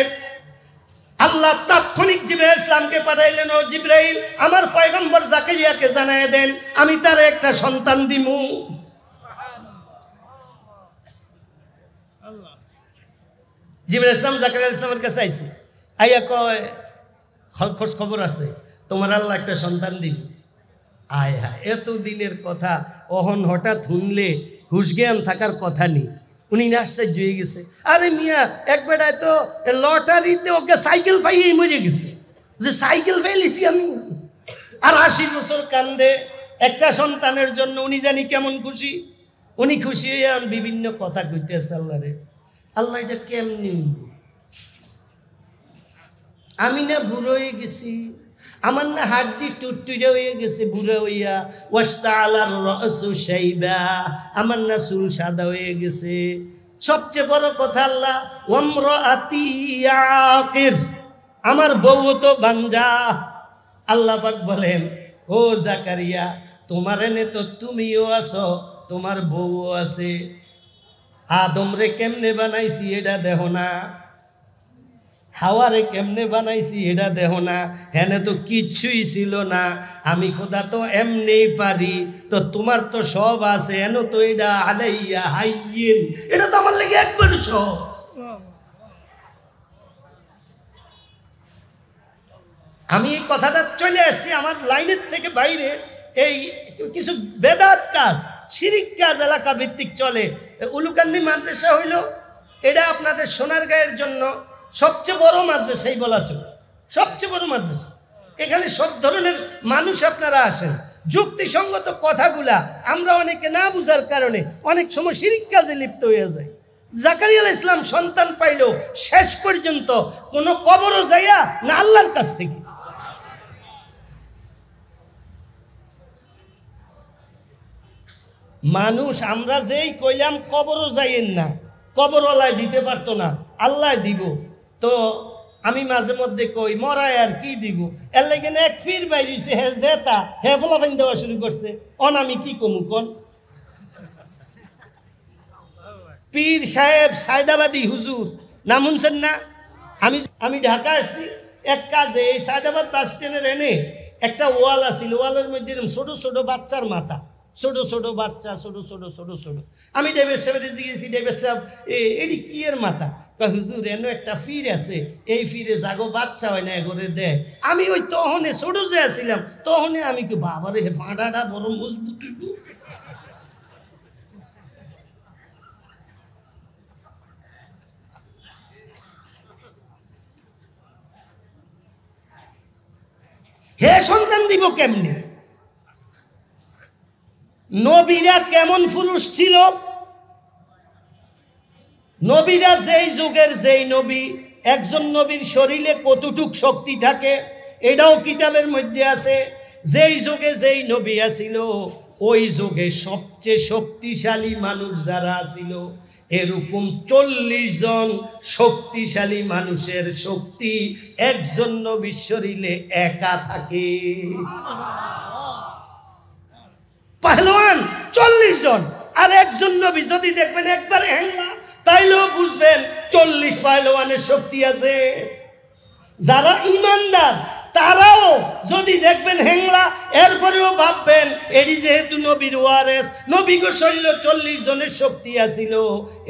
Speaker 1: আল্লাহ তাৎক্ষণিক জিবরাইল ইসলামকে পাঠাইলেন, ও জিবরাইল, আমার পয়গম্বর জাকারিয়াকে জানায় দেন আমি তার একটা সন্তান দিমু। জিবরাইল ইসলাম জাকারিয়া ইসলামের কাছে আইছে, আইয়া কয় খোঁজ খবর আছে, তোমার আল্লাহ একটা সন্তান দিবে। আয় হায়, এত দিনের কথা অহন হঠাৎ শুনলে হুশ জ্ঞান থাকার কথা নেই। উনি আশ্চর্য হয়ে গেছে, আরে মিয়া এক বেটায় তো লটারিতে ওকে সাইকেল পাইয়েই মরে গেছে, যে সাইকেল ফেলেছি আমি। আর 80 বছর কান্দে একটা সন্তানের জন্য। উনি জানি কেমন খুশি। উনি খুশি হয়ে বিভিন্ন কথা কইতেছে আল্লাহরে, আল্লাহ এটা কেমনি, আমি না বুড়ো হয়ে গেছি, আমার না হাড্ডি টুটটুরে হয়ে গেছে বুড়ো হইয়া, ওয়াস্তাআলার রাসু শাইবা, আমার না চুল সাদা হয়ে গেছে। সবচেয়ে বড় কথা আল্লাহ, ওয়ামরাআতি আকির, আমার বউ তো বাঞ্জা। আল্লাহ পাক বলেন, ও জাকারিয়া, তোমার এনে তো তুমিও আছো, তোমার বউও আছে। আদমরে কেমনে বানাইছি এটা দেখো না, হাওয়ারে কেমনে বানাইছি এটা দেখো না, হেনে তো কিচ্ছুই ছিল না, আমি খোদা তো এমনি পারি, তো তোমার তো সব আছে, হেন তো এটা আলাইয়া হাইয়িন, এটা তো আমার লাগে একবার সব। আমি এই কথাটা চলে আসছি আমার লাইনের থেকে বাইরে। এই কিছু বেদাত কাজ, শিরিক কাজ এলাকা ভিত্তিক চলে। উলুকান্দি মাদ্রাসা হইল এটা আপনাদের সোনারগাঁয়ের জন্য সবচেয়ে বড় মাদ্রাসাই বলা চলে, সবচেয়ে বড় মাদ্রাসা। এখানে সব ধরনের মানুষ আপনারা আসেন। যুক্তিসঙ্গত কথাগুলা আমরা অনেকে না বুঝার কারণে অনেক সময় শিরিক কাজে লিপ্ত হয়ে যায়। জাকারিয়া আলাইহিস সালাম সন্তান পাইল শেষ পর্যন্ত কোনো কবরও যাইয়া না আল্লাহর কাছ থেকে। মানুষ আমরা যেই কইলাম কবরও যাইয়েন না, কবরওয়ালায় দিতে পারতো না, আল্লাহ দিব। তো আমি মাঝে মধ্যে কই মরায় আর কি দিব, এর লাগে এক ফির বাইরেছে, হে জেতা হে ফলাফাইন দেওয়া শুরু করছে। অন আমি কি কমু কোন পীর সাহেব সায়দাবাদী হুজুর নাম শুনছেন না? আমি ঢাকা আসছি এক কাজে, এই সায়দাবাদ বাস স্ট্যান্ডের এনে একটা ওয়াল আছিল, ওয়ালের মধ্যে ছোট ছোট বাচ্চার মাথা, ছোট ছোট বাচ্চা, ছোট ছোট ছোট ছোট। আমি ডেভিড সাহেবের জিজ্ঞেসি, ডেভিড সাহেব এটি কি এর মাথা? হুজুর এন একটা ফির আছে, এই ফিরে যাগো বাচ্চা হয় না করে দেয়। আমি ওই তহনে ছোট যে আসছিলাম তহনে আমি কি বাবারে ফাঁটাটা বড় মজবুত। হে সন্তান দিব কেমনে? নবীরা কেমন পুরুষ ছিল? নবীরা যেই যুগের যেই নবী, একজন নবীর শরীরে কতটুক শক্তি থাকে এটাও কিতাবের মধ্যে আছে। যেই যুগে যেই নবী আছিল ওই যুগে সবচেয়ে শক্তিশালী মানুষ যারা ছিল, এরকম 40 জন শক্তিশালী মানুষের শক্তি একজন নবীর শরীরে একা থাকে। পাহলওয়ান 40 জন, আর একজন নবী যদি দেখবেন একবার হ্যাংলা, তাইলেও বুঝবেন 40 পাহলওয়ানের শক্তি আছে। যারা ইমানদার তারাও যদি দেখবেন হ্যাংলা, এরপরেও ভাববেন এটি যেহেতু নবীর ওয়ারেস, নবীগো শৈল 40 জনের শক্তি আছিল,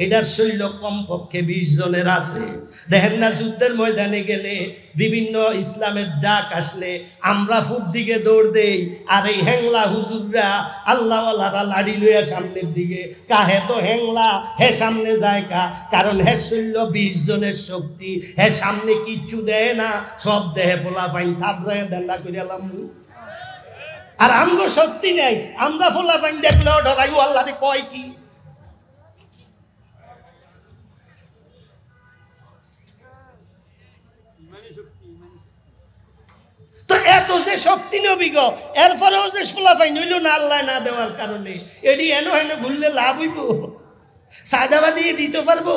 Speaker 1: এটার শৈল কমপক্ষে 20 জনের আছে। দেখেন না যুদ্ধের ময়দানে গেলে বিভিন্ন ইসলামের ডাক আসলে আমরা ফুট দিকে দৌড় দেই, আর এই হ্যাংলা হুজুররা আল্লাহওয়ালারা লাড়ি লইয়া সামনের দিকে, কাহে তো হ্যাংলা হে সামনে যায় কা, কারণ হে শৈল 20 জনের শক্তি, হে সামনে কিচ্ছু দেয় না, সব দেহে পোলা পাইন থাপড়ায় দেল্লা করে এলাম। আর আমগো শক্তি নেই, আমরা পোলা পাইন দেখলেও ডরাই, আল্লাহরে কয় কি। তো এত যে শক্তি নবী গো, এরপরেও যে সোলাফাই নইল না আল্লাহ না দেওয়ার কারণে, এটি এনো হেন ঘুরলে লাভ হইব? সায়দাবাদী দিতে পারবো?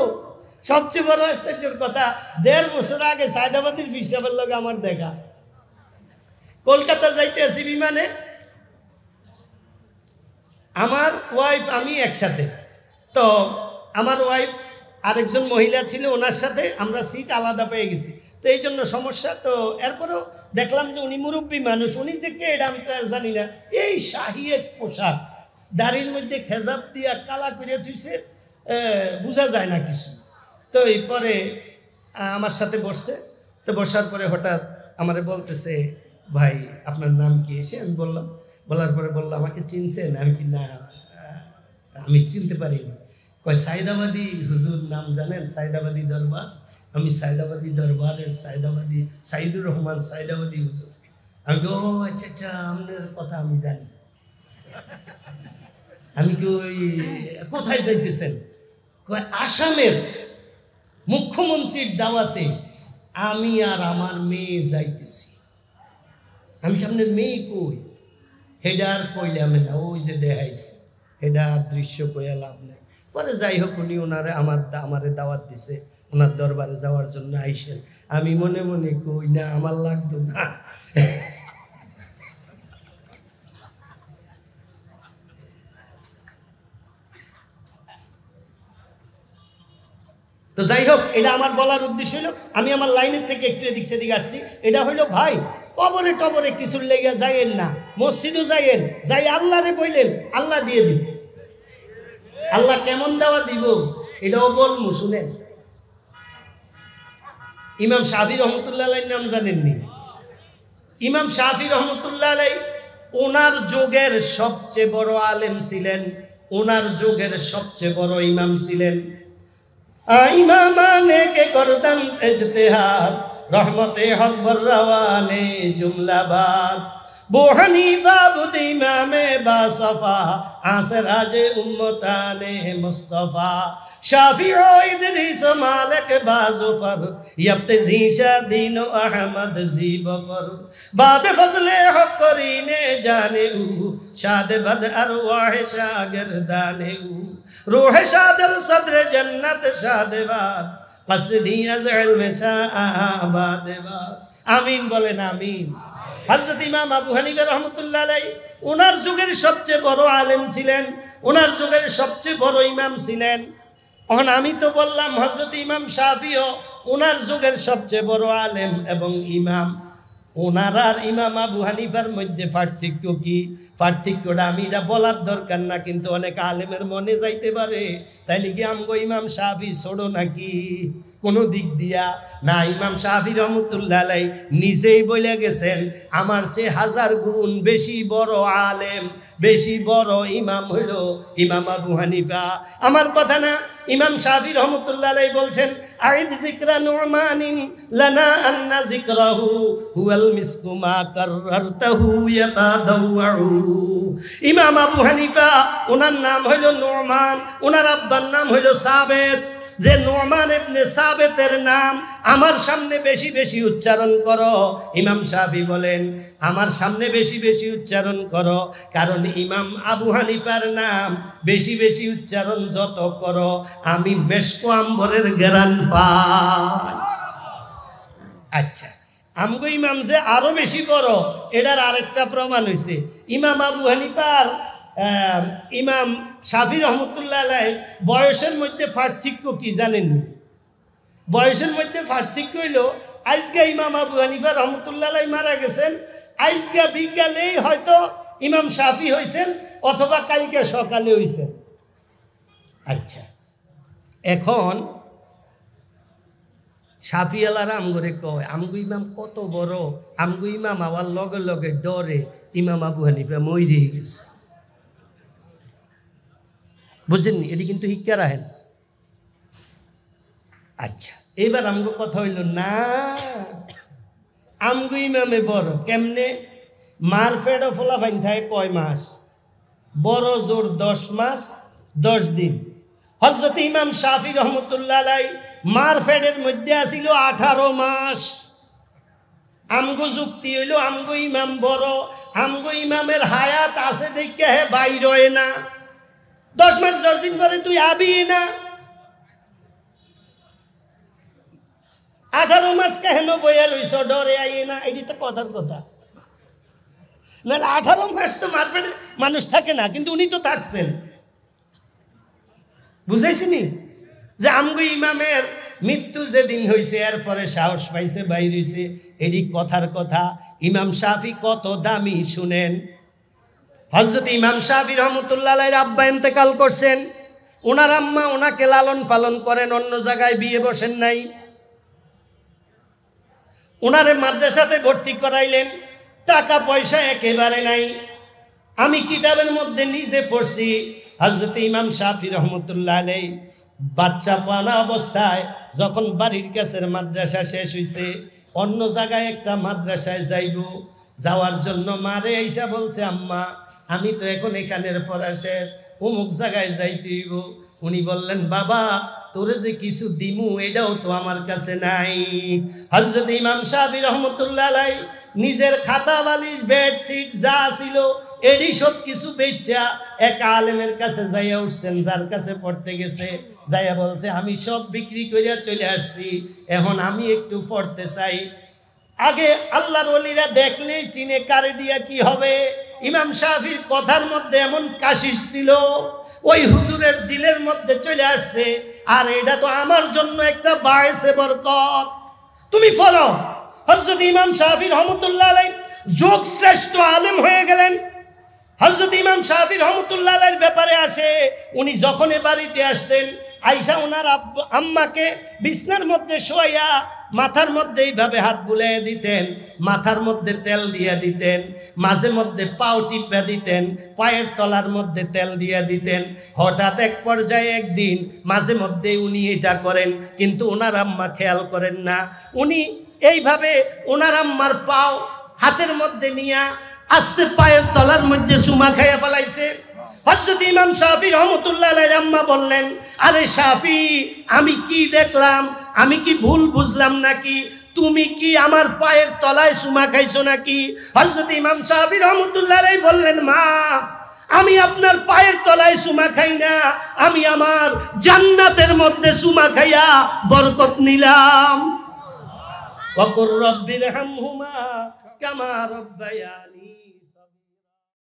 Speaker 1: সবচেয়ে বড় আশ্চর্যের কথা, 1.5 বছর আগে সায়দাবাদীর ফিসাবের লগে আমার দেখা। কলকাতা যাইতে আছি বিমানে, আমার ওয়াইফ আমি একসাথে, তো আমার ওয়াইফ আরেকজন মহিলা ছিল, ওনার সাথে আমরা সিট আলাদা পেয়ে গেছি। তো এই জন্য সমস্যা। তো এরপরেও দেখলাম যে উনি মুরব্বী মানুষ, উনি যে কে এটা আমি তো জানি না। এই শাহী এক পোশাক, দাড়ির মধ্যে খেজাব দিয়া কালা করে থুইছে, বোঝা যায় না কিছু। তো এই পরে আমার সাথে বসছে। তো বসার পরে হঠাৎ আমারে বলতেছে, ভাই আপনার নাম কি? এসে আমি বললাম, বলার পরে বললো, আমাকে চিনছেন? আমি কি না, আমি চিনতে পারিনি। কয় সাইদাবাদী হুজুর নাম জানেন? সাইদাবাদী দরবার। আমি সাইদাবাদী দরবারের সাইদাবাদী সাইদুর রহমান সাইদাবাদী হুজুর। আমি ও আচ্ছা আচ্ছা, আপনার কথা আমি জানি। আমি কি ওই কোথায় যাইতেছেন? কয় আসামের মুখ্যমন্ত্রীর দাওয়াতে আমি আর আমার মেয়ে যাইতেছি। আমি কি আপনার মেয়ে কই? হেডার কইলে আমি না, ওই যে দেখাইছে হেডার দৃশ্য কইয়া লাভ নেই। পরে যাই হোক, উনি ওনারে আমারে দাওয়াত দিছে, ওনার দরবারে যাওয়ার জন্য আইসেন। আমি মনে মনে কই না, আমার লাগতো না। তো যাই হোক, এটা আমার বলার উদ্দেশ্য হলো, আমি আমার লাইনের থেকে একটু এদিক সেদিক আসছি। এটা হইলো ভাই, কবরে টবরে কিছুর লেগে যাইয়েন না, মসজিদও যাইয়েন, যাই আল্লাহরে বললেন, আল্লাহ দিয়ে দিব। আল্লাহ কেমন দেওয়া দিব এটাও বলবো, শুনেন। ইমাম শাফি রহমতুল্লাহ আলাইহির নাম জানেননি? ইমাম শাফি রহমতুল্লাহ আলাইহি ওনার যুগের সবচেয়ে বড় আলেম ছিলেন, ওনার যুগের সবচেয়ে বড় ইমাম ছিলেন। ইমামানে কে করদান ইজতিহাদ, রহমতে হক বরওয়ানে জুমলাবাদ। বু হানিফা বুদ ইমামে বাসফা, আসরাজে উম্মতানে মুস্তাফা। শাফি ও ইদরিস মালিক বাজুফর, ইফতিজিশা দিন আহমদ জিবফর। বাদ ফজলে হক করিনে জানে উ, শাদ বদ আরওয়াহ শাগিরদানে উ। रूह शादर सदर जन्नत शादेबाद, कसदी अज़ इल्म शाबादेबाद। आमीन बोलेन आमीन। हज़रत इमाम আবু হানিফা রহমতুল্লাহ আলাইহি ওনার যুগের সবচেয়ে বড় আলেম ছিলেন, ওনার যুগের সবচেয়ে বড় ইমাম ছিলেন। এখন আমি তো বললাম হযরত ইমাম শাফিও ওনার যুগের সবচেয়ে বড় আলেম এবং ইমাম। ওনার আর ইমাম আবু হানিফার মধ্যে পার্থক্য কি? পার্থক্যটা আমি যা বলার দরকার না, কিন্তু অনেক আলেমের মনে যাইতে পারে, তাইলে কি আমগো ইমাম শাফি ছোড়ো নাকি কোনো দিক দিয়া? না, ইমাম শাফি রহমতুল্লাহ আলাইহি নিজেই বলে গেছেন, আমার চেয়ে 1000 গুণ বেশি বড় আলেম, বেশি বড় ইমাম হইল ইমাম আবু হানিফা। আমার কথা না, ইমাম শাফি রহমতুল্লাহ আলাইহি বলছেন, আইদ যিকরা নুমানিন লানা আন্না যিকরাহু হুয়াল মিসকু মা কাররারতাহু ইয়াতাদাওউ। ইমাম আবু হানিফা ওনার নাম হইল নুমান, ওনার আব্বার নাম হইল সাবেত। যে নুমান ইবনে সাবেতের নাম আমার সামনে বেশি বেশি উচ্চারণ করো। ইমাম শাফি বলেন, আমার সামনে বেশি বেশি উচ্চারণ করো, কারণ ইমাম আবু হানিফার নাম বেশি বেশি উচ্চারণ যত করো, আমি মেশকো আম্বরের গ্রান পাই। আচ্ছা, আমগো ইমাম যে আরো বেশি বড়, এটার আরেকটা প্রমাণ হয়েছে। ইমাম আবু হানিফার ইমাম শাফি রহমতুল্লাহ আলাইহি বয়সের মধ্যে পার্থক্য কি জানেননি? বয়সের মধ্যে পার্থক্য হইল, আজকে ইমাম আবু হানিফা রহমতুল্লাহ আলাইহি মারা গেছেন, আজকে বিকালেই হয়তো ইমাম শাফি হয়েছেন, অথবা কালকে সকালে হয়েছেন। আচ্ছা, এখন শাফি আলারা আমগরে কয়, আমগো ইমাম কত বড়, আমগো ইমাম আবার লগে লগে ডরে ইমাম আবু হানিফা মইরে গেছে। বুঝেননি? এটি কিন্তু শিক্ষা রাখেন। আচ্ছা, এবার আমগো কথা হইল না, আমগো ইমামে বড় কেমনে? মার ফেডো ফোলা ফাইন থাকে কয় মাস? বড় জোর 10 মাস 10 দিন। হযরত ইমাম শাফি রহমতুল্লাহ আলাইহি মার ফেডের মধ্যে আসিল 18 মাস। আমগো যুক্তি হইল, আমগো ইমাম বড়, আমগো ইমামের হায়াত আছে দেখে হে বাইর হয় না। 10 মাস 10 দিন পরে তুই আবি না। 18 মাস কেন বইয়া রইছ, ডরে আই না? এই তো কথার কথা। নাহলে 18 মাস তো মারপেটে মানুষ থাকে না, কিন্তু উনি তো থাকছেন। বুঝাইছিনি যে আমগো ইমামের মৃত্যু যেদিন হয়েছে এরপরে সাহস পাইছে বাইর হইছে, এডি কথার কথা। ইমাম শাফি কত দামি শুনেন। হযরত ইমাম শাফি রহমতুল্লাহ আলাইহির আব্বা ইন্তেকাল করছেন, ওনার আম্মা ওনাকে লালন পালন করেন, অন্য জায়গায় বিয়ে বসেন নাই। ওনারে মাদ্রাসাতে ভর্তি করাইলেন, টাকা পয়সা একেবারে নাই। আমি কিতাবের মধ্যে নিজে পড়ছি, হযরত ইমাম শাফি রহমতুল্লাহ আলাইহি বাচ্চা পানা অবস্থায় যখন বাড়ির কাছের মাদ্রাসা শেষ হইছে, অন্য জায়গায় একটা মাদ্রাসায় যাইব, যাওয়ার জন্য মারে আইসা বলছে, আম্মা আমি তো এখন এখানের পড়া শেষ, অমুক জায়গায় যাইতে হইব। উনি বললেন, বাবা তোরে যে কিছু দিমু এটাও তো আমার কাছে নাই। হযরত ইমাম শাফি রহমতুল্লাহ আলাইহি নিজের খাতা বালিশ বেডশিট যা ছিল এডি সব কিছু বেচা এক আলেমের কাছে যাইয়া উঠছেন, যার কাছে পড়তে গেছে। যাইয়া বলছে, আমি সব বিক্রি করিয়া চলে আসছি, এখন আমি একটু পড়তে চাই। আগে আল্লাহর ওলিরা দেখলেই চিনে কারে দিয়া কি হবে। ইমাম শাফির কথার মধ্যে এমন কাশিশ ছিল, ওই হুজুরের দিলের মধ্যে চলে আসছে, আর এটা তো আমার জন্য একটা বায়েসে বরকত, তুমি পড়ো। হযরত ইমাম শাফি রহমতুল্লাহ আলাইহি যোগ শ্রেষ্ঠ আলেম হয়ে গেলেন। হযরত ইমাম শাফি রহমতুল্লাহ আলাইহির ব্যাপারে আসে, উনি যখন বাড়িতে আসতেন, আয়েশা ওনার আম্মাকে বিছনার মধ্যে শোয়া মাথার মধ্যে এইভাবে হাত বুলিয়ে দিতেন, মাথার মধ্যে তেল দিয়ে দিতেন, মাঝে মধ্যে পাও টিপা দিতেন, পায়ের তলার মধ্যে তেল দিয়ে দিতেন। হঠাৎ এক পর্যায়ে একদিন মাঝে মধ্যে উনি এটা করেন, কিন্তু ওনার আম্মা খেয়াল করেন না। উনি এইভাবে ওনার আম্মার পাও হাতের মধ্যে নিয়া আস্তে পায়ের তলার মধ্যে চুমা খাইয়া ফেলাইছে। হযরত ইমাম শাফি রহমতুল্লাহ আলাইহির আম্মা বললেন, আরে শাফি আমি কি দেখলাম, আমি কি ভুল বুঝলাম নাকি, তুমি কি আমার পায়ের তলায় চুমা খাইছো নাকি? হযরত ইমাম শাফি রহমতুল্লাহ আলাইহি বললেন, মা আমি আপনার পায়ের তলায় চুমা খাই না, আমি আমার জান্নাতের মধ্যে চুমা খাইয়া বরকত নিলাম। ওয়া কুর রব্বিরহামহুমা কামা রাব্বায়ানি